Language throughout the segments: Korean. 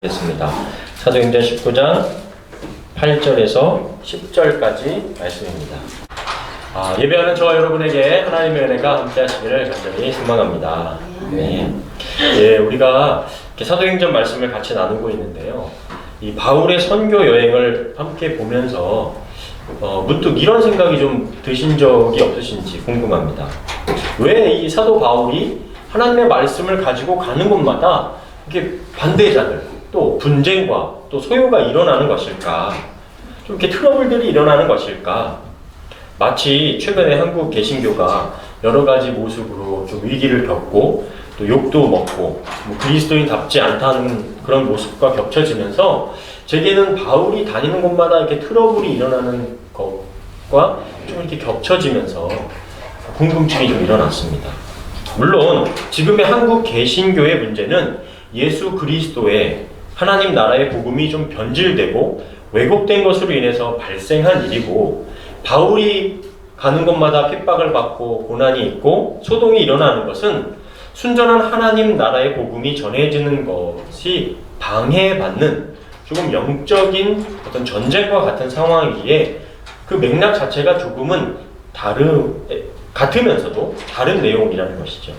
됐습니다. 사도행전 19장 8절에서 10절까지 말씀입니다. 예배하는 저와 여러분에게 하나님의 은혜가 함께 하시기를 간절히 소망합니다. 네. 우리가 이렇게 사도행전 말씀을 같이 나누고 있는데요. 이 바울의 선교 여행을 함께 보면서 문득 이런 생각이 좀 드신 적이 없으신지 궁금합니다. 왜 이 사도 바울이 하나님의 말씀을 가지고 가는 곳마다 이렇게 반대자들, 또 분쟁과 또 소요가 일어나는 것일까? 좀 이렇게 트러블들이 일어나는 것일까? 마치 최근에 한국 개신교가 여러 가지 모습으로 좀 위기를 겪고 또 욕도 먹고 그리스도인답지 않다는 그런 모습과 겹쳐지면서 제게는 바울이 다니는 곳마다 이렇게 트러블이 일어나는 것과 좀 이렇게 겹쳐지면서 궁금증이 좀 일어났습니다. 물론 지금의 한국 개신교의 문제는 예수 그리스도의 하나님 나라의 복음이 좀 변질되고 왜곡된 것으로 인해서 발생한 일이고, 바울이 가는 곳마다 핍박을 받고 고난이 있고 소동이 일어나는 것은 순전한 하나님 나라의 복음이 전해지는 것이 방해받는 조금 영적인 어떤 전쟁과 같은 상황이기에 그 맥락 자체가 조금은 같으면서도 다른 내용이라는 것이죠.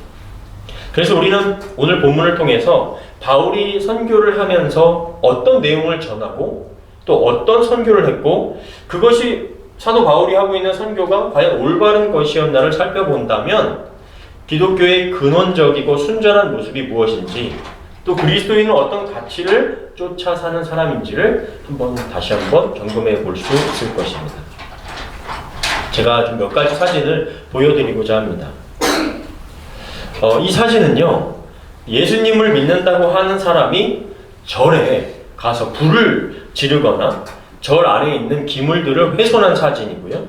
그래서 우리는 오늘 본문을 통해서 바울이 선교를 하면서 어떤 내용을 전하고 또 어떤 선교를 했고, 그것이 사도 바울이 하고 있는 선교가 과연 올바른 것이었나를 살펴본다면 기독교의 근원적이고 순전한 모습이 무엇인지, 또 그리스도인은 어떤 가치를 쫓아 사는 사람인지를 다시 한번 점검해 볼 수 있을 것입니다. 제가 좀 몇 가지 사진을 보여드리고자 합니다. 이 사진은요, 예수님을 믿는다고 하는 사람이 절에 가서 불을 지르거나 절 안에 있는 기물들을 훼손한 사진이고요.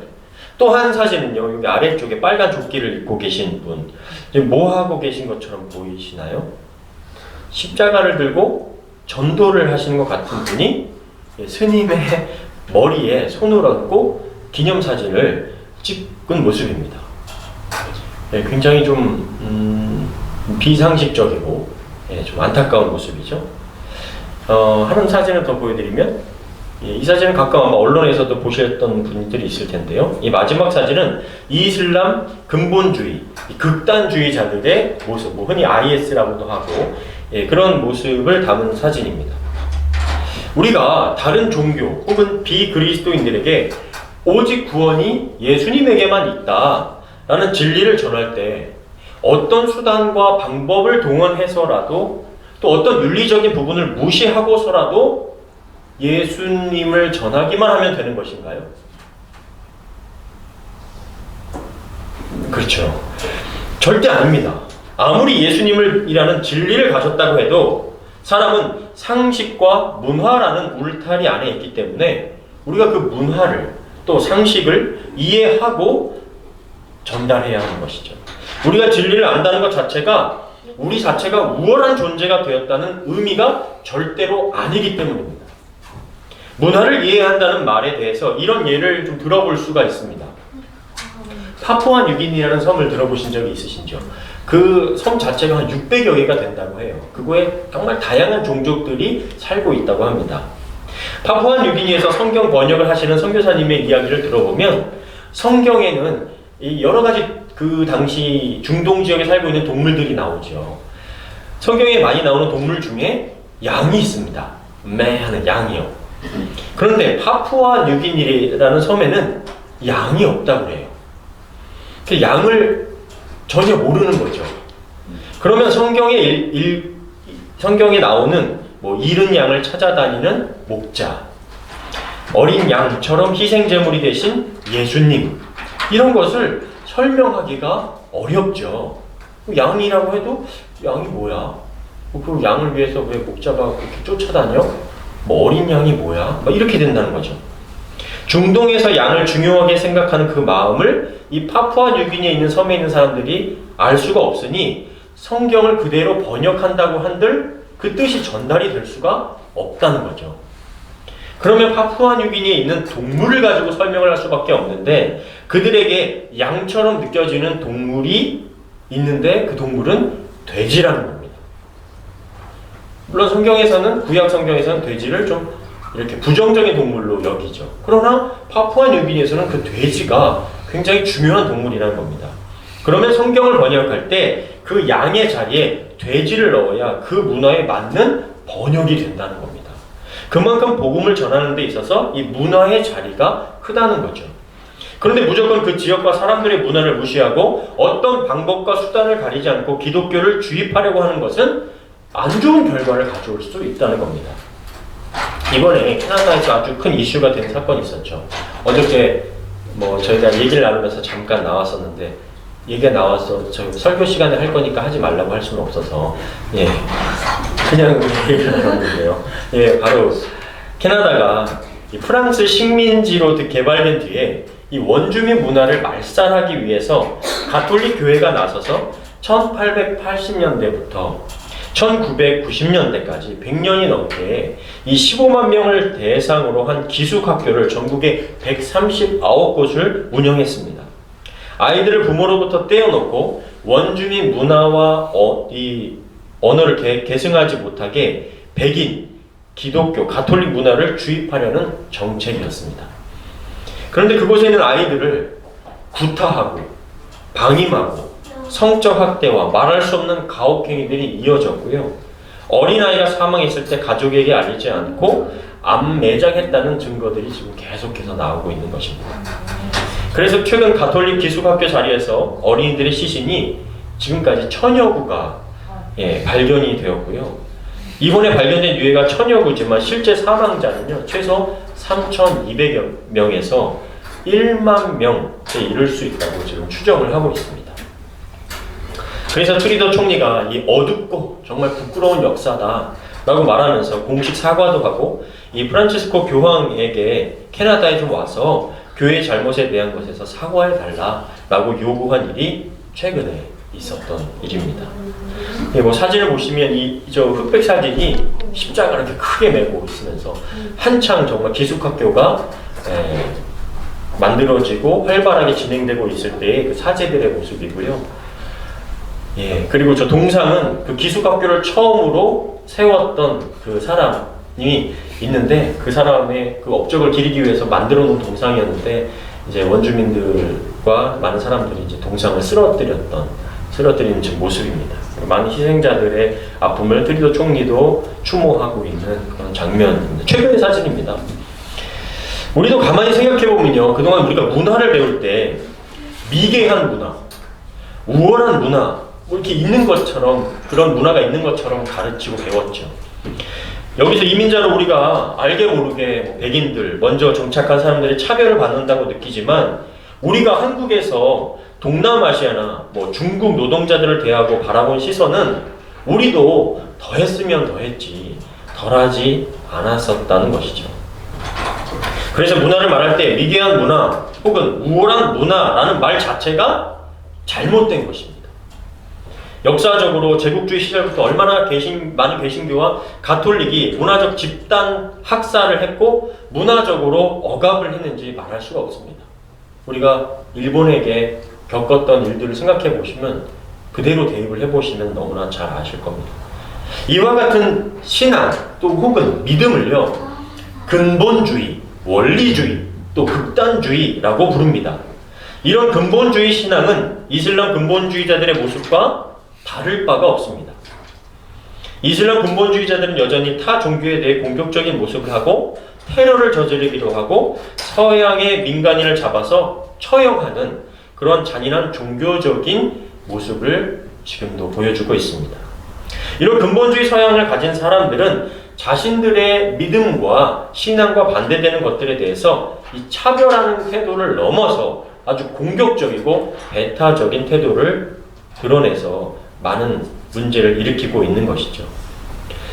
또 한 사진은요, 여기 아래쪽에 빨간 조끼를 입고 계신 분, 뭐 하고 계신 것처럼 보이시나요? 십자가를 들고 전도를 하시는 것 같은 분이 스님의 머리에 손을 얹고 기념사진을 찍은 모습입니다. 굉장히 좀 비상식적이고 좀 안타까운 모습이죠. 하는 사진을 더 보여드리면, 이 사진은 가끔 아마 언론에서도 보셨던 분들이 있을 텐데요. 이 마지막 사진은 이슬람 근본주의, 극단주의자들의 모습, 흔히 IS라고도 하고 그런 모습을 담은 사진입니다. 우리가 다른 종교 혹은 비그리스도인들에게 오직 구원이 예수님에게만 있다라는 진리를 전할 때 어떤 수단과 방법을 동원해서라도 또 어떤 윤리적인 부분을 무시하고서라도 예수님을 전하기만 하면 되는 것인가요? 그렇죠. 절대 아닙니다. 아무리 예수님이라는 진리를 가졌다고 해도 사람은 상식과 문화라는 울타리 안에 있기 때문에 우리가 그 문화를 또 상식을 이해하고 전달해야 하는 것이죠. 우리가 진리를 안다는 것 자체가 우리 자체가 우월한 존재가 되었다는 의미가 절대로 아니기 때문입니다. 문화를 이해한다는 말에 대해서 이런 예를 좀 들어볼 수가 있습니다. 파푸아 뉴기니라는 섬을 들어보신 적이 있으신지요? 그 섬 자체가 한 600여 개가 된다고 해요. 그거에 정말 다양한 종족들이 살고 있다고 합니다. 파푸아 뉴기니에서 성경 번역을 하시는 선교사님의 이야기를 들어보면 성경에는 여러 가지 그 당시 중동 지역에 살고 있는 동물들이 나오죠. 성경에 많이 나오는 동물 중에 양이 있습니다. 매 하는 양이요. 그런데 파푸아 뉴기니라는 섬에는 양이 없다고 그래요. 그 양을 전혀 모르는 거죠. 그러면 성경에 나오는 잃은 양을 찾아다니는 목자, 어린 양처럼 희생제물이 되신 예수님, 이런 것을 설명하기가 어렵죠. 양이라고 해도 양이 뭐야? 그 양을 위해서 왜 목자가 그렇게 쫓아다녀? 어린 양이 뭐야? 이렇게 된다는 거죠. 중동에서 양을 중요하게 생각하는 그 마음을 이 파푸아 뉴기니에 있는 섬에 있는 사람들이 알 수가 없으니 성경을 그대로 번역한다고 한들 그 뜻이 전달이 될 수가 없다는 거죠. 그러면 파푸아 뉴기니에 있는 동물을 가지고 설명을 할 수밖에 없는데, 그들에게 양처럼 느껴지는 동물이 있는데 그 동물은 돼지라는 겁니다. 물론 성경에서는, 구약 성경에서는 돼지를 좀 이렇게 부정적인 동물로 여기죠. 그러나 파푸아뉴기니에서는 그 돼지가 굉장히 중요한 동물이라는 겁니다. 그러면 성경을 번역할 때 그 양의 자리에 돼지를 넣어야 그 문화에 맞는 번역이 된다는 겁니다. 그만큼 복음을 전하는 데 있어서 이 문화의 자리가 크다는 거죠. 그런데 무조건 그 지역과 사람들의 문화를 무시하고 어떤 방법과 수단을 가리지 않고 기독교를 주입하려고 하는 것은 안 좋은 결과를 가져올 수 있다는 겁니다. 이번에 캐나다에서 아주 큰 이슈가 된 사건이 있었죠. 어저께 저희가 얘기를 나누면서 잠깐 나왔었는데, 얘기가 나와서 저 설교 시간에 할 거니까 하지 말라고 할 수는 없어서 그냥 얘기를 나눴는데요. 바로 캐나다가 이 프랑스 식민지로 개발된 뒤에 이 원주민 문화를 말살하기 위해서 가톨릭 교회가 나서서 1880년대부터 1990년대까지 100년이 넘게 이 15만 명을 대상으로 한 기숙학교를 전국에 139곳을 운영했습니다. 아이들을 부모로부터 떼어놓고 원주민 문화와 언어를 계승하지 못하게 백인, 기독교, 가톨릭 문화를 주입하려는 정책이었습니다. 그런데 그곳에 있는 아이들을 구타하고 방임하고 성적 학대와 말할 수 없는 가혹행위들이 이어졌고요. 어린아이가 사망했을 때 가족에게 알리지 않고 암매장했다는 증거들이 지금 계속해서 나오고 있는 것입니다. 그래서 최근 가톨릭 기숙학교 자리에서 어린이들의 시신이 지금까지 1000여 구가 발견이 되었고요. 이번에 발견된 유해가 1000여 구지만 실제 사망자는요, 최소 3200여 명에서 1만 명에 이를 수 있다고 지금 추정을 하고 있습니다. 그래서 트리더 총리가 이 어둡고 정말 부끄러운 역사다라고 말하면서 공식 사과도 하고 이 프란치스코 교황에게 캐나다에 좀 와서 교회의 잘못에 대한 것에서 사과해달라라고 요구한 일이 최근에 있었던 일입니다. 사진을 보시면 저 흑백 사진이 십자가를 이렇게 크게 메고 있으면서 한창 정말 기숙학교가 만들어지고 활발하게 진행되고 있을 때의 그 사제들의 모습이고요. 그리고 저 동상은 그 기숙학교를 처음으로 세웠던 그 사람이 있는데, 그 사람의 그 업적을 기리기 위해서 만들어 놓은 동상이었는데, 이제 원주민들과 많은 사람들이 이제 동상을 쓰러뜨리는 지금 모습입니다. 많은 희생자들의 아픔을 트리더 총리도 추모하고 있는 그런 장면입니다. 최근의 사진입니다. 우리도 가만히 생각해보면요, 그동안 우리가 문화를 배울 때 미개한 문화, 우월한 문화, 이렇게 있는 것처럼, 그런 문화가 있는 것처럼 가르치고 배웠죠. 여기서 이민자로 우리가 알게 모르게 백인들, 먼저 정착한 사람들이 차별을 받는다고 느끼지만, 우리가 한국에서 동남아시아나 중국 노동자들을 대하고 바라본 시선은 우리도 더했으면 더했지 덜하지 않았었다는 것이죠. 그래서 문화를 말할 때 미개한 문화 혹은 우월한 문화라는 말 자체가 잘못된 것입니다. 역사적으로 제국주의 시절부터 얼마나 많은 개신교와 가톨릭이 문화적 집단 학살을 했고 문화적으로 억압을 했는지 말할 수가 없습니다. 우리가 일본에게 겪었던 일들을 생각해 보시면 그대로 대입을 해보시면 너무나 잘 아실 겁니다. 이와 같은 신앙 또 혹은 믿음을요, 근본주의, 원리주의, 또 극단주의라고 부릅니다. 이런 근본주의 신앙은 이슬람 근본주의자들의 모습과 다를 바가 없습니다. 이슬람 근본주의자들은 여전히 타 종교에 대해 공격적인 모습을 하고 테러를 저지르기도 하고 서양의 민간인을 잡아서 처형하는 그런 잔인한 종교적인 모습을 지금도 보여주고 있습니다. 이런 근본주의 서양을 가진 사람들은 자신들의 믿음과 신앙과 반대되는 것들에 대해서 이 차별하는 태도를 넘어서 아주 공격적이고 배타적인 태도를 드러내서 많은 문제를 일으키고 있는 것이죠.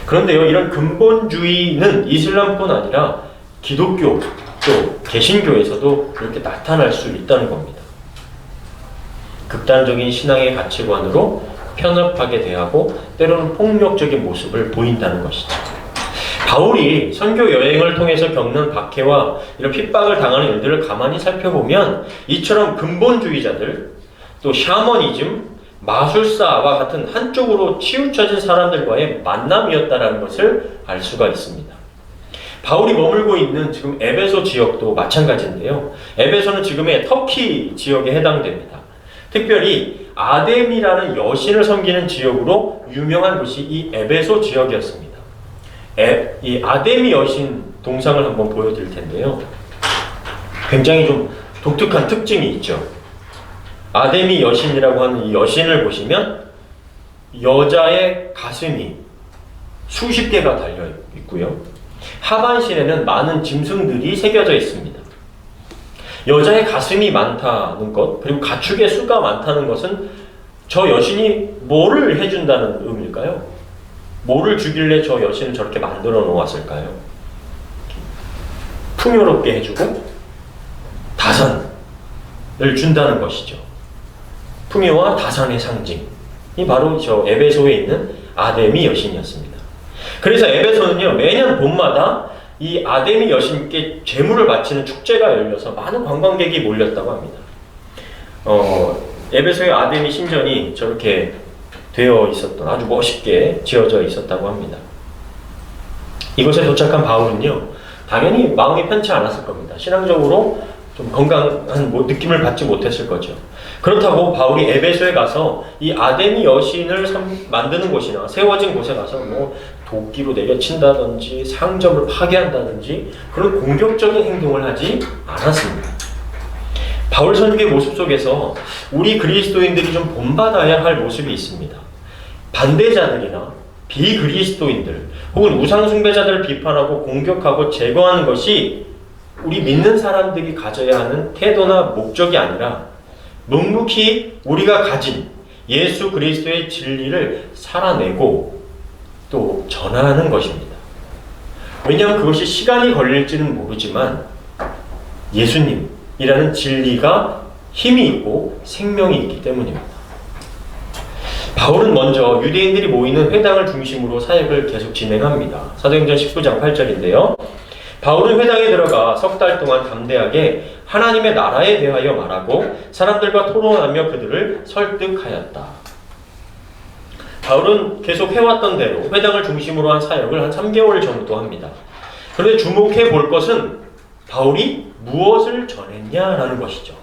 그런데요, 이런 근본주의는 이슬람뿐 아니라 기독교 또 개신교에서도 그렇게 나타날 수 있다는 겁니다. 극단적인 신앙의 가치관으로 편협하게 대하고 때로는 폭력적인 모습을 보인다는 것이죠. 바울이 선교 여행을 통해서 겪는 박해와 이런 핍박을 당하는 일들을 가만히 살펴보면 이처럼 근본주의자들, 또 샤머니즘, 마술사와 같은 한쪽으로 치우쳐진 사람들과의 만남이었다는 것을 알 수가 있습니다. 바울이 머물고 있는 지금 에베소 지역도 마찬가지인데요. 에베소는 지금의 터키 지역에 해당됩니다. 특별히 아데미라는 여신을 섬기는 지역으로 유명한 곳이 이 에베소 지역이었습니다. 이 아데미 여신 동상을 한번 보여드릴 텐데요. 굉장히 좀 독특한 특징이 있죠. 아데미 여신이라고 하는 이 여신을 보시면 여자의 가슴이 수십 개가 달려 있고요. 하반신에는 많은 짐승들이 새겨져 있습니다. 여자의 가슴이 많다는 것, 그리고 가축의 수가 많다는 것은 저 여신이 뭐를 해준다는 의미일까요? 뭐를 주길래 저 여신을 저렇게 만들어 놓았을까요? 풍요롭게 해주고 다산을 준다는 것이죠. 풍요와 다산의 상징이 바로 저 에베소에 있는 아데미 여신이었습니다. 그래서 에베소는요, 매년 봄마다 이 아데미 여신께 제물을 바치는 축제가 열려서 많은 관광객이 몰렸다고 합니다. 에베소의 아데미 신전이 저렇게 되어 있었던, 아주 멋있게 지어져 있었다고 합니다. 이곳에 도착한 바울은요, 당연히 마음이 편치 않았을 겁니다. 신앙적으로 좀 건강한 느낌을 받지 못했을 거죠. 그렇다고 바울이 에베소에 가서 이 아데미 여신을 만드는 곳이나 세워진 곳에 가서 뭐 도끼로 내려친다든지 상점을 파괴한다든지 그런 공격적인 행동을 하지 않았습니다. 바울 선교의 모습 속에서 우리 그리스도인들이 좀 본받아야 할 모습이 있습니다. 반대자들이나 비그리스도인들 혹은 우상숭배자들을 비판하고 공격하고 제거하는 것이 우리 믿는 사람들이 가져야 하는 태도나 목적이 아니라 묵묵히 우리가 가진 예수 그리스도의 진리를 살아내고 또 전하는 것입니다. 왜냐하면 그것이 시간이 걸릴지는 모르지만 예수님이라는 진리가 힘이 있고 생명이 있기 때문입니다. 바울은 먼저 유대인들이 모이는 회당을 중심으로 사역을 계속 진행합니다. 사도행전 19장 8절인데요. 바울은 회당에 들어가 석 달 동안 담대하게 하나님의 나라에 대하여 말하고 사람들과 토론하며 그들을 설득하였다. 바울은 계속 해왔던 대로 회당을 중심으로 한 사역을 한 3개월 정도 합니다. 그런데 주목해 볼 것은 바울이 무엇을 전했냐라는 것이죠.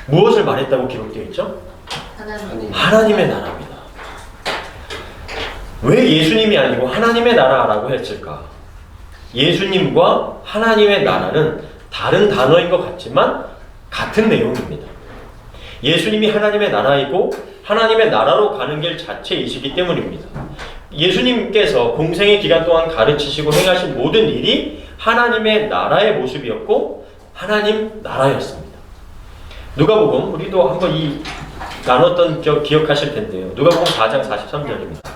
무엇을 말했다고 기록되어 있죠? 하나님의 나라입니다. 왜 예수님이 아니고 하나님의 나라라고 했을까? 예수님과 하나님의 나라는 다른 단어인 것 같지만 같은 내용입니다. 예수님이 하나님의 나라이고 하나님의 나라로 가는 길 자체이시기 때문입니다. 예수님께서 공생의 기간 동안 가르치시고 행하신 모든 일이 하나님의 나라의 모습이었고 하나님 나라였습니다. 누가복음, 우리도 한번 이 나눴던 기억하실 텐데요. 누가복음 4장 43절입니다.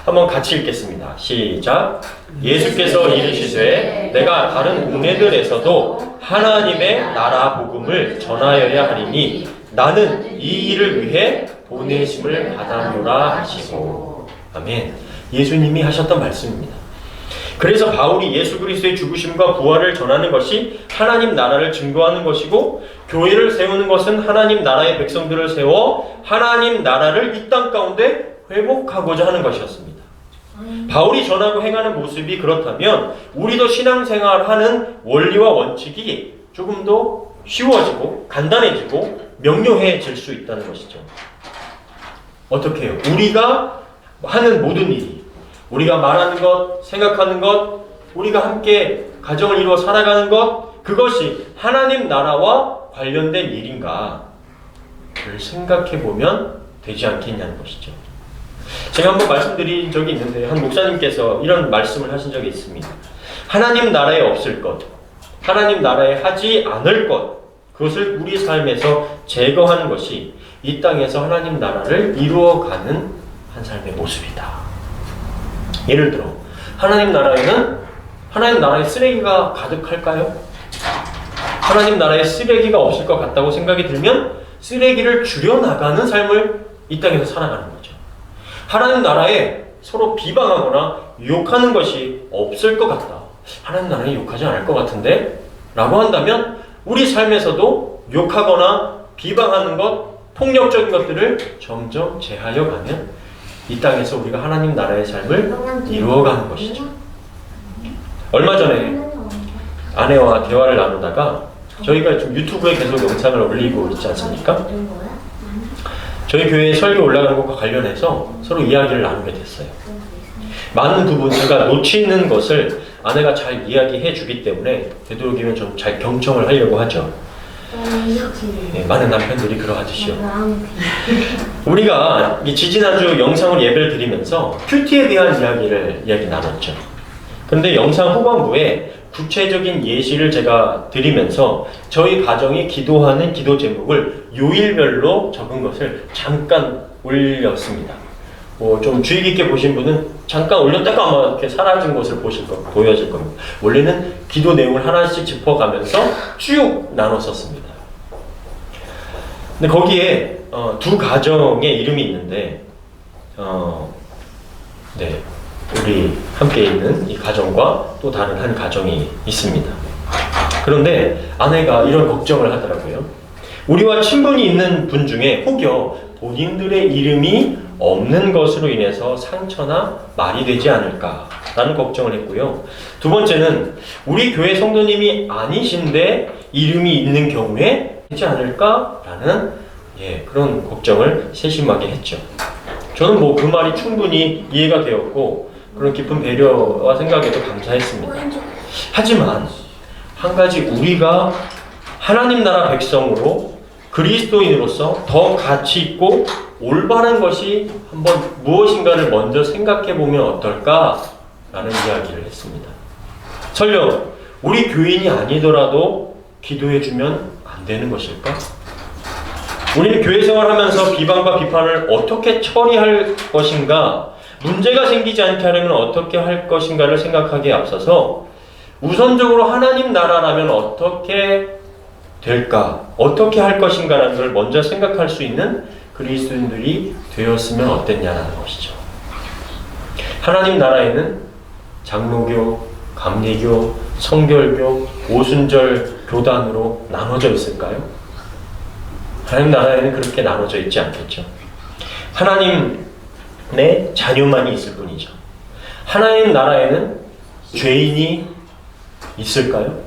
한번 같이 읽겠습니다. 시작. 예수께서 이르시되 내가 다른 동네들에서도 하나님의 나라 복음을 전하여야 하리니 나는 이 일을 위해 보내심을 받았노라 하시고. 아멘. 예수님이 하셨던 말씀입니다. 그래서 바울이 예수 그리스도의 죽으심과 부활을 전하는 것이 하나님 나라를 증거하는 것이고, 교회를 세우는 것은 하나님 나라의 백성들을 세워 하나님 나라를 이 땅 가운데 회복하고자 하는 것이었습니다. 바울이 전하고 행하는 모습이 그렇다면 우리도 신앙생활하는 원리와 원칙이 조금 더 쉬워지고 간단해지고 명료해질 수 있다는 것이죠. 어떻게 해요? 우리가 하는 모든 일이, 우리가 말하는 것, 생각하는 것, 우리가 함께 가정을 이루어 살아가는 것, 그것이 하나님 나라와 관련된 일인가를 생각해보면 되지 않겠냐는 것이죠. 제가 한번 말씀드린 적이 있는데 한 목사님께서 이런 말씀을 하신 적이 있습니다. 하나님 나라에 없을 것, 하나님 나라에 하지 않을 것, 그것을 우리 삶에서 제거하는 것이 이 땅에서 하나님 나라를 이루어가는 한 삶의 모습이다. 예를 들어 하나님 나라에는 하나님 나라에 쓰레기가 가득할까요? 하나님 나라에 쓰레기가 없을 것 같다고 생각이 들면 쓰레기를 줄여나가는 삶을 이 땅에서 살아가는 거죠. 하나님 나라에 서로 비방하거나 욕하는 것이 없을 것 같다. 하나님 나라에 욕하지 않을 것 같은데? 라고 한다면 우리 삶에서도 욕하거나 비방하는 것, 폭력적인 것들을 점점 제하여 가면 이 땅에서 우리가 하나님 나라의 삶을 이루어가는 것이죠. 얼마 전에 아내와 대화를 나누다가 저희가 좀 유튜브에 계속 영상을 올리고 있지 않습니까? 저희 교회에 설교 올라가는 것과 관련해서 서로 이야기를 나누게 됐어요. 많은 부분 제가 놓치는 것을 아내가 잘 이야기해 주기 때문에 되도록이면 좀 잘 경청을 하려고 하죠. 네, 많은 남편들이 그러하듯이요. 우리가 지지난주 영상을 예배를 드리면서 큐티에 대한 이야기 나눴죠. 그런데 영상 후반부에 구체적인 예시를 제가 드리면서 저희 가정이 기도하는 기도 제목을 요일별로 적은 것을 잠깐 올렸습니다. 좀 주의 깊게 보신 분은 잠깐 올렸다가 아마 이렇게 사라진 것을 보여질 겁니다. 원래는 기도 내용을 하나씩 짚어가면서 쭉 나눴었습니다. 근데 거기에 두 가정의 이름이 있는데, 네, 우리 함께 있는 이 가정과 또 다른 한 가정이 있습니다. 그런데 아내가 이런 걱정을 하더라고요. 우리와 친분이 있는 분 중에 혹여 본인들의 이름이 없는 것으로 인해서 상처나 말이 되지 않을까라는 걱정을 했고요. 두 번째는 우리 교회 성도님이 아니신데 이름이 있는 경우에 되지 않을까라는 그런 걱정을 세심하게 했죠. 저는 그 말이 충분히 이해가 되었고 그런 깊은 배려와 생각에도 감사했습니다. 하지만 한 가지 우리가 하나님 나라 백성으로 그리스도인으로서 더 가치 있고 올바른 것이 한번 무엇인가를 먼저 생각해 보면 어떨까라는 이야기를 했습니다. 설령 우리 교인이 아니더라도 기도해 주면 안 되는 것일까? 우리는 교회 생활하면서 비방과 비판을 어떻게 처리할 것인가, 문제가 생기지 않게 하려면 어떻게 할 것인가를 생각하기에 앞서서 우선적으로 하나님 나라라면 어떻게 될까, 어떻게 할 것인가라는 걸 먼저 생각할 수 있는 그리스도인들이 되었으면 어땠냐는 것이죠. 하나님 나라에는 장로교, 감리교, 성결교, 오순절 교단으로 나눠져 있을까요? 하나님 나라에는 그렇게 나눠져 있지 않겠죠. 하나님의 자녀만이 있을 뿐이죠. 하나님 나라에는 죄인이 있을까요?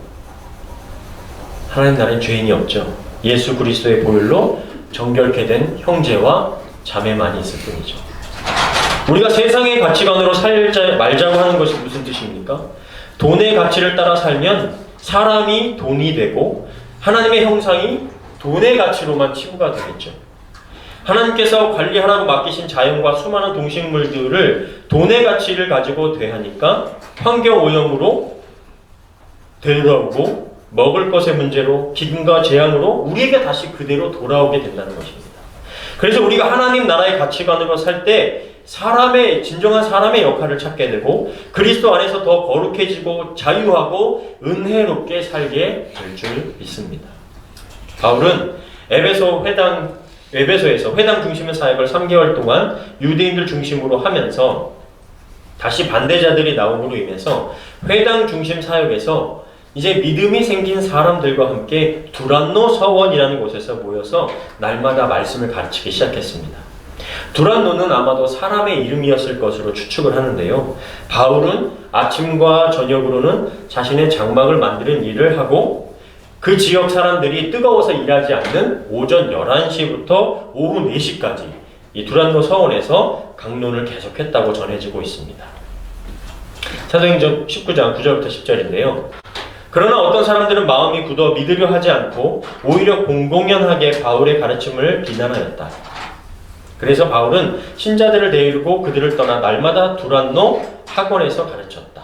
하나님 나라엔 죄인이 없죠. 예수 그리스도의 보혈로 정결케 된 형제와 자매만이 있을 뿐이죠. 우리가 세상의 가치관으로 말자고 하는 것이 무슨 뜻입니까? 돈의 가치를 따라 살면 사람이 돈이 되고 하나님의 형상이 돈의 가치로만 치부가 되겠죠. 하나님께서 관리하라고 맡기신 자연과 수많은 동식물들을 돈의 가치를 가지고 대하니까 환경오염으로 되돌아오고 먹을 것의 문제로 기근과 재앙으로 우리에게 다시 그대로 돌아오게 된다는 것입니다. 그래서 우리가 하나님 나라의 가치관으로 살 때 진정한 사람의 역할을 찾게 되고 그리스도 안에서 더 거룩해지고 자유하고 은혜롭게 살게 될 줄 믿습니다. 바울은 에베소에서 회당 중심의 사역을 3개월 동안 유대인들 중심으로 하면서 다시 반대자들이 나옴으로 인해서 회당 중심 사역에서 이제 믿음이 생긴 사람들과 함께 두란노 서원이라는 곳에서 모여서 날마다 말씀을 가르치기 시작했습니다. 두란노는 아마도 사람의 이름이었을 것으로 추측을 하는데요. 바울은 아침과 저녁으로는 자신의 장막을 만드는 일을 하고 그 지역 사람들이 뜨거워서 일하지 않는 오전 11시부터 오후 4시까지 이 두란노 서원에서 강론을 계속했다고 전해지고 있습니다. 사도행전 19장 9절부터 10절인데요. 그러나 어떤 사람들은 마음이 굳어 믿으려 하지 않고 오히려 공공연하게 바울의 가르침을 비난하였다. 그래서 바울은 신자들을 데리고 그들을 떠나 날마다 두란노 학원에서 가르쳤다.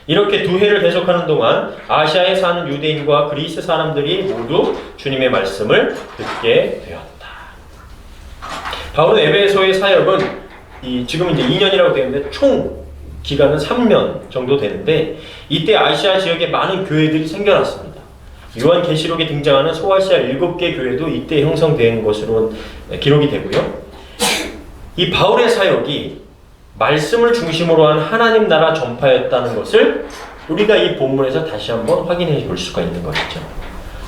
이렇게 2해를 계속하는 동안 아시아에 사는 유대인과 그리스 사람들이 모두 주님의 말씀을 듣게 되었다. 바울은 에베소의 사역은 지금 이제 2년이라고 되는데 총 기간은 3년 정도 되는데 이때 아시아 지역에 많은 교회들이 생겨났습니다. 요한계시록에 등장하는 소아시아 7개 교회도 이때 형성된 것으로 기록이 되고요. 이 바울의 사역이 말씀을 중심으로 한 하나님 나라 전파였다는 것을 우리가 이 본문에서 다시 한번 확인해 볼 수가 있는 것이죠.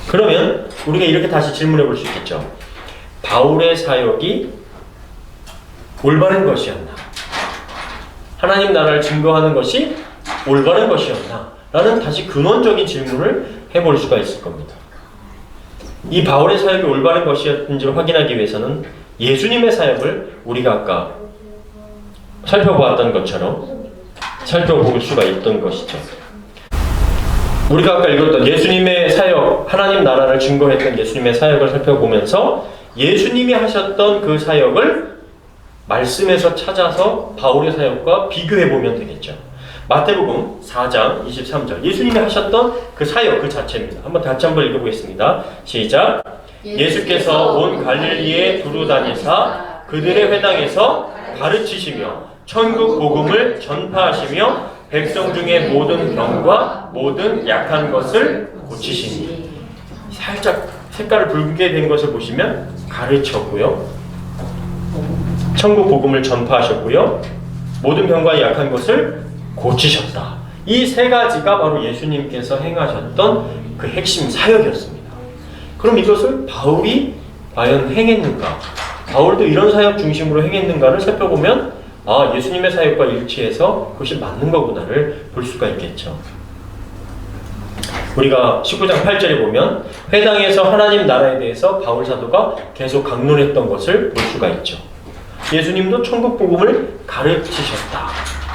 그러면 우리가 이렇게 다시 질문해 볼 수 있겠죠. 바울의 사역이 올바른 것이었나? 하나님 나라를 증거하는 것이 올바른 것이었나? 라는 다시 근원적인 질문을 해볼 수가 있을 겁니다. 이 바울의 사역이 올바른 것이었는지를 확인하기 위해서는 예수님의 사역을 우리가 아까 살펴보았던 것처럼 살펴볼 수가 있던 것이죠. 우리가 아까 읽었던 예수님의 사역, 하나님 나라를 증거했던 예수님의 사역을 살펴보면서 예수님이 하셨던 그 사역을 말씀에서 찾아서 바울의 사역과 비교해보면 되겠죠. 마태복음 4장 23절, 예수님이 하셨던 그 사역 그 자체입니다. 한번 다시 한번 읽어보겠습니다. 시작. 예수께서 온 갈릴리에 두루 다니사 그들의 회당에서 가르치시며 천국 복음을 전파하시며 백성 중에 모든 병과 모든 약한 것을 고치시니. 살짝 색깔을 붉게 된 것을 보시면 가르쳤고요, 천국 복음을 전파하셨고요, 모든 병과 약한 것을 고치셨다. 이 세 가지가 바로 예수님께서 행하셨던 그 핵심 사역이었습니다. 그럼 이것을 바울이 과연 행했는가? 바울도 이런 사역 중심으로 행했는가를 살펴보면 예수님의 사역과 일치해서 그것이 맞는 거구나를 볼 수가 있겠죠. 우리가 19장 8절에 보면 회당에서 하나님 나라에 대해서 바울 사도가 계속 강론했던 것을 볼 수가 있죠. 예수님도 천국 복음을 가르치셨다.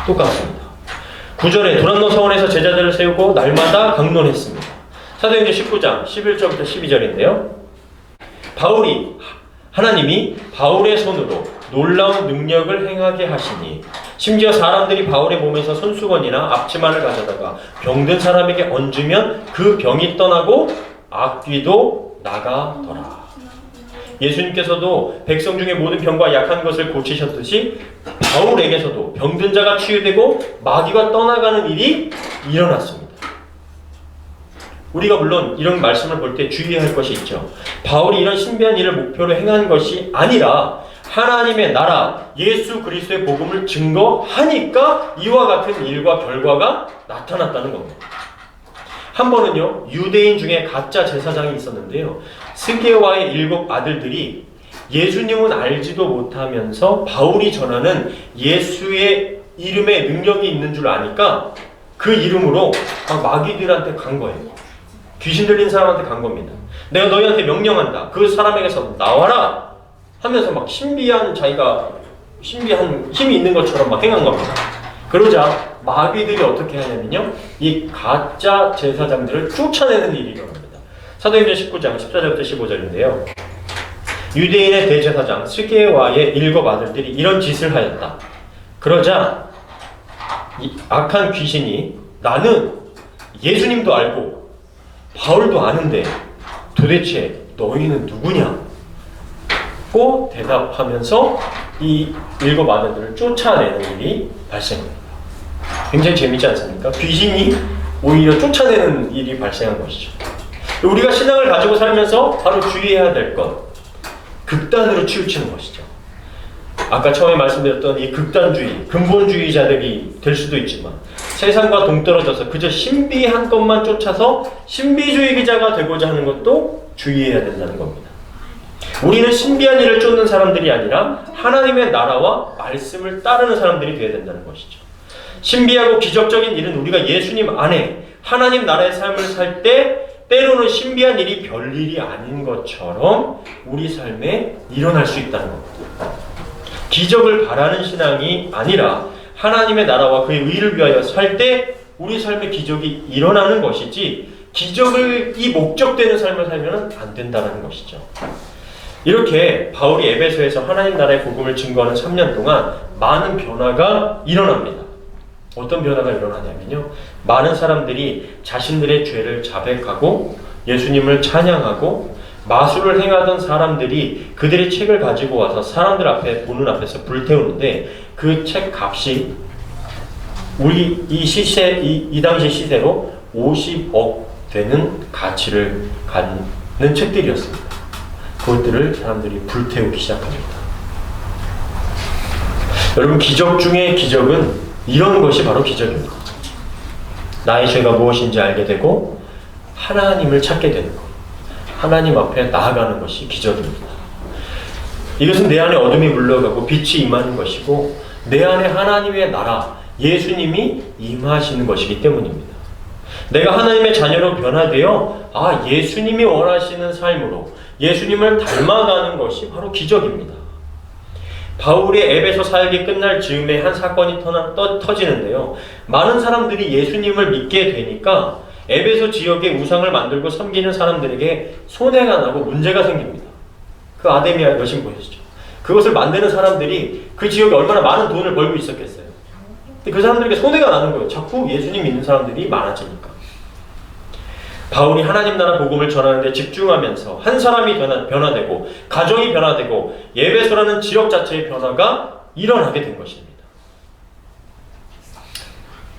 똑같습니다. 9절에 두란노 서원에서 제자들을 세우고 날마다 강론했습니다. 사도행전 19장 11절부터 12절인데요. 하나님이 바울의 손으로 놀라운 능력을 행하게 하시니 심지어 사람들이 바울의 몸에서 손수건이나 앞치마를 가져다가 병든 사람에게 얹으면 그 병이 떠나고 악귀도 나가더라. 예수님께서도 백성 중에 모든 병과 약한 것을 고치셨듯이 바울에게서도 병든 자가 치유되고 마귀가 떠나가는 일이 일어났습니다. 우리가 물론 이런 말씀을 볼 때 주의해야 할 것이 있죠. 바울이 이런 신비한 일을 목표로 행한 것이 아니라 하나님의 나라, 예수 그리스도의 복음을 증거하니까 이와 같은 일과 결과가 나타났다는 겁니다. 한 번은요, 유대인 중에 가짜 제사장이 있었는데요, 스게와의 7 아들들이 예수님은 알지도 못하면서 바울이 전하는 예수의 이름에 능력이 있는 줄 아니까 그 이름으로 마귀들한테 간 거예요. 귀신 들린 사람한테 간 겁니다. 내가 너희한테 명령한다. 그 사람에게서 나와라 하면서 막 자기가 신비한 힘이 있는 것처럼 막 행한 겁니다. 그러자 마귀들이 어떻게 하냐면요, 이 가짜 제사장들을 쫓아내는 일이 일어납니다. 사도행전 19장 14절부터 15절인데요. 유대인의 대제사장 스게와의 7 아들들이 이런 짓을 하였다. 그러자 이 악한 귀신이 나는 예수님도 알고 바울도 아는데 도대체 너희는 누구냐? 고 대답하면서 이 7 아들들을 쫓아내는 일이 발생합니다. 굉장히 재밌지 않습니까? 귀신이 오히려 쫓아내는 일이 발생한 것이죠. 우리가 신앙을 가지고 살면서 바로 주의해야 될 것, 극단으로 치우치는 것이죠. 아까 처음에 말씀드렸던 이 극단주의, 근본주의자들이 될 수도 있지만 세상과 동떨어져서 그저 신비한 것만 쫓아서 신비주의 기자가 되고자 하는 것도 주의해야 된다는 겁니다. 우리는 신비한 일을 쫓는 사람들이 아니라 하나님의 나라와 말씀을 따르는 사람들이 되어야 된다는 것이죠. 신비하고 기적적인 일은 우리가 예수님 안에 하나님 나라의 삶을 살 때 때로는 신비한 일이 별일이 아닌 것처럼 우리 삶에 일어날 수 있다는 겁니다. 기적을 바라는 신앙이 아니라 하나님의 나라와 그의 의를 위하여 살 때 우리 삶에 기적이 일어나는 것이지 기적이 목적되는 삶을 살면 안 된다는 것이죠. 이렇게 바울이 에베소에서 하나님 나라의 복음을 증거하는 3년 동안 많은 변화가 일어납니다. 어떤 변화가 일어나냐면요, 많은 사람들이 자신들의 죄를 자백하고 예수님을 찬양하고 마술을 행하던 사람들이 그들의 책을 가지고 와서 사람들 앞에 보는 앞에서 불태우는데 그 책 값이 우리 이 당시 시세로 50억 되는 가치를 갖는 책들이었습니다. 그것들을 사람들이 불태우기 시작합니다. 여러분, 기적 중에 기적은 이런 것이 바로 기적입니다. 나의 죄가 무엇인지 알게 되고 하나님을 찾게 되는 것, 하나님 앞에 나아가는 것이 기적입니다. 이것은 내 안에 어둠이 물러가고 빛이 임하는 것이고 내 안에 하나님의 나라, 예수님이 임하시는 것이기 때문입니다. 내가 하나님의 자녀로 변화되어 예수님이 원하시는 삶으로 예수님을 닮아가는 것이 바로 기적입니다. 바울의 에베소 사역이 끝날 즈음에 한 사건이 터지는데요. 많은 사람들이 예수님을 믿게 되니까 에베소 지역에 우상을 만들고 섬기는 사람들에게 손해가 나고 문제가 생깁니다. 그 아데미아 여신 보셨죠? 그것을 만드는 사람들이 그 지역에 얼마나 많은 돈을 벌고 있었겠어요. 근데 그 사람들에게 손해가 나는 거예요. 자꾸 예수님 믿는 사람들이 많아지니까. 바울이 하나님 나라 복음을 전하는 데 집중하면서 한 사람이 변화되고 가정이 변화되고 에베소라는 지역 자체의 변화가 일어나게 된 것입니다.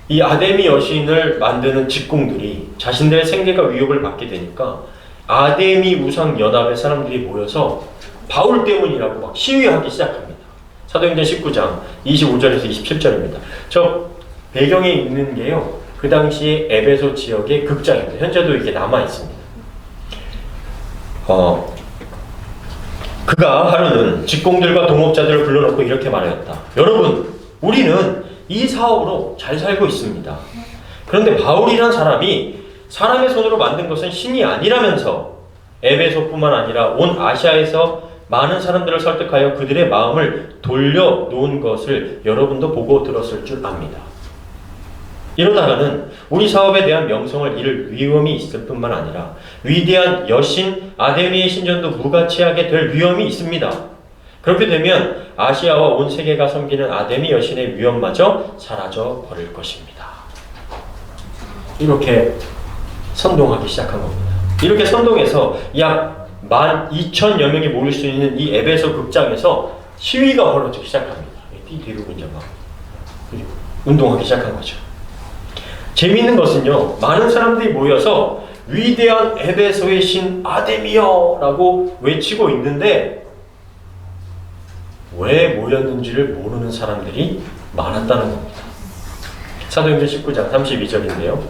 이 아데미 여신을 만드는 직공들이 자신들의 생계가 위협을 받게 되니까 아데미 우상 연합의 사람들이 모여서 바울 때문이라고 막 시위하기 시작합니다. 사도행전 19장 25절에서 27절입니다. 저 배경에 있는 게요. 그 당시 에베소 지역의 극장입니다. 현재도 이게 남아 있습니다. 그가 하루는 직공들과 동업자들을 불러놓고 이렇게 말하였다. 여러분, 우리는 이 사업으로 잘 살고 있습니다. 그런데 바울이란 사람이 사람의 손으로 만든 것은 신이 아니라면서 에베소뿐만 아니라 온 아시아에서 많은 사람들을 설득하여 그들의 마음을 돌려놓은 것을 여러분도 보고 들었을 줄 압니다. 이러다가는 우리 사업에 대한 명성을 잃을 위험이 있을 뿐만 아니라 위대한 여신 아데미의 신전도 무가치하게 될 위험이 있습니다. 그렇게 되면 아시아와 온 세계가 섬기는 아데미 여신의 위험마저 사라져 버릴 것입니다. 이렇게 선동하기 시작한 겁니다. 이렇게 선동해서 약 12,000여 명이 모일 수 있는 이 에베소 극장에서 시위가 벌어지기 시작합니다. 뒤로 이제 막 운동하기 시작한 거죠. 재미있는 것은요, 많은 사람들이 모여서 위대한 에베소의 신 아데미여라고 외치고 있는데 왜 모였는지를 모르는 사람들이 많았다는 겁니다. 사도행전 19장 32절인데요.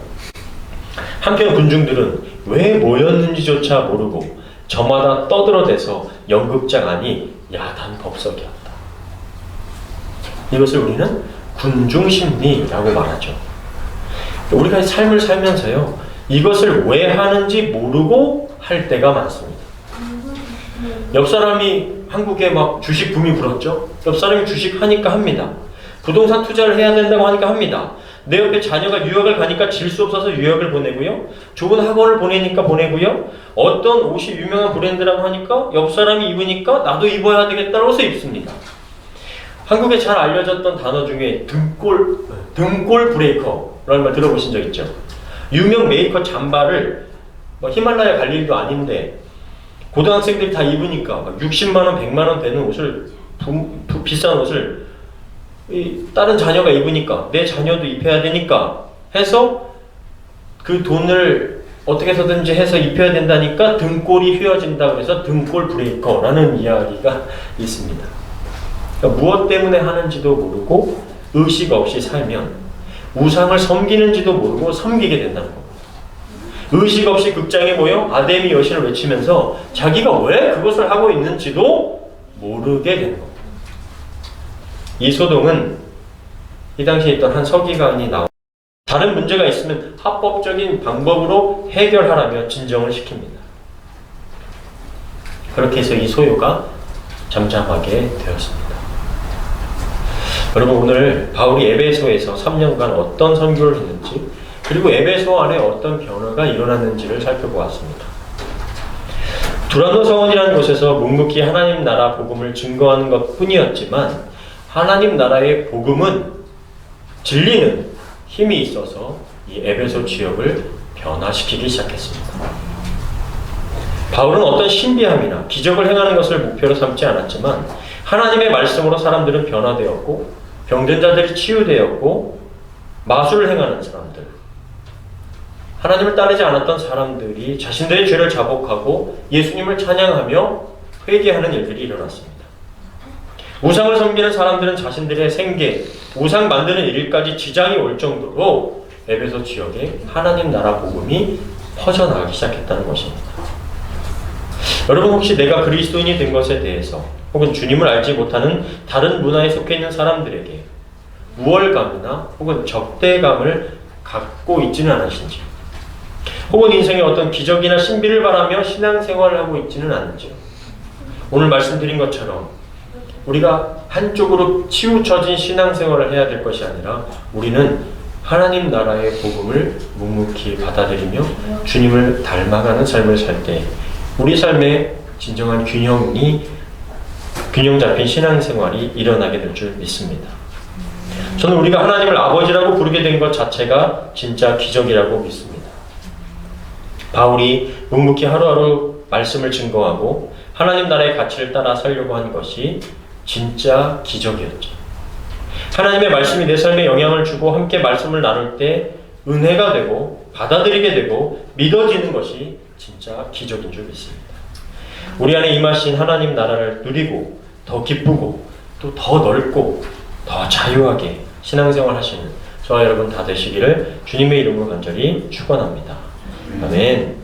한편 군중들은 왜 모였는지조차 모르고 저마다 떠들어대서 연극장 안이 야단법석이었다. 이것을 우리는 군중심리라고 말하죠. 우리가 삶을 살면서요, 이것을 왜 하는지 모르고 할 때가 많습니다. 옆 사람이 한국에 막 주식 붐이 불었죠? 옆 사람이 주식 하니까 합니다. 부동산 투자를 해야 된다고 하니까 합니다. 내 옆에 자녀가 유학을 가니까 질 수 없어서 유학을 보내고요. 좋은 학원을 보내니까 보내고요. 어떤 옷이 유명한 브랜드라고 하니까 옆 사람이 입으니까 나도 입어야 되겠다고 해서 입습니다. 한국에 잘 알려졌던 단어 중에 등골 브레이커라는 말 들어보신 적 있죠? 유명 메이커 잠바를 히말라야 갈 일도 아닌데 고등학생들이 다 입으니까 60만원, 100만원 되는 옷을 비싼 옷을 다른 자녀가 입으니까 내 자녀도 입혀야 되니까 해서 그 돈을 어떻게 해서든지 해서 입혀야 된다니까 등골이 휘어진다고 해서 등골 브레이커라는 이야기가 있습니다. 그러니까 무엇 때문에 하는지도 모르고 의식 없이 살면 우상을 섬기는지도 모르고 섬기게 된다는 겁니다. 의식 없이 극장에 모여 아데미 여신을 외치면서 자기가 왜 그것을 하고 있는지도 모르게 되는 겁니다. 이 소동은 이 당시에 있던 한 서기관이 나와 다른 문제가 있으면 합법적인 방법으로 해결하라며 진정을 시킵니다. 그렇게 해서 이 소요가 잠잠하게 되었습니다. 여러분, 오늘 바울이 에베소에서 3년간 어떤 선교를 했는지 그리고 에베소 안에 어떤 변화가 일어났는지를 살펴보았습니다. 두란노 성원이라는 곳에서 묵묵히 하나님 나라 복음을 증거하는 것 뿐이었지만 하나님 나라의 복음은 진리는 힘이 있어서 이 에베소 지역을 변화시키기 시작했습니다. 바울은 어떤 신비함이나 기적을 행하는 것을 목표로 삼지 않았지만 하나님의 말씀으로 사람들은 변화되었고 병든 자들이 치유되었고 마술을 행하는 사람들, 하나님을 따르지 않았던 사람들이 자신들의 죄를 자복하고 예수님을 찬양하며 회개하는 일들이 일어났습니다. 우상을 섬기는 사람들은 자신들의 생계, 우상 만드는 일까지 지장이 올 정도로 에베소 지역에 하나님 나라 복음이 퍼져나가기 시작했다는 것입니다. 여러분, 혹시 내가 그리스도인이 된 것에 대해서 혹은 주님을 알지 못하는 다른 문화에 속해 있는 사람들에게 우월감이나 혹은 적대감을 갖고 있지는 않으신지, 혹은 인생에 어떤 기적이나 신비를 바라며 신앙생활을 하고 있지는 않은지요. 오늘 말씀드린 것처럼 우리가 한쪽으로 치우쳐진 신앙생활을 해야 될 것이 아니라 우리는 하나님 나라의 복음을 묵묵히 받아들이며 주님을 닮아가는 삶을 살 때 우리 삶에 진정한 균형 잡힌 신앙생활이 일어나게 될 줄 믿습니다. 저는 우리가 하나님을 아버지라고 부르게 된 것 자체가 진짜 기적이라고 믿습니다. 바울이 묵묵히 하루하루 말씀을 증거하고 하나님 나라의 가치를 따라 살려고 한 것이 진짜 기적이었죠. 하나님의 말씀이 내 삶에 영향을 주고 함께 말씀을 나눌 때 은혜가 되고 받아들이게 되고 믿어지는 것이 진짜 기적인 줄 믿습니다. 우리 안에 임하신 하나님 나라를 누리고 더 기쁘고 또 더 넓고 더 자유하게 신앙생활 하시는 저와 여러분 다 되시기를 주님의 이름으로 간절히 축원합니다. 아멘.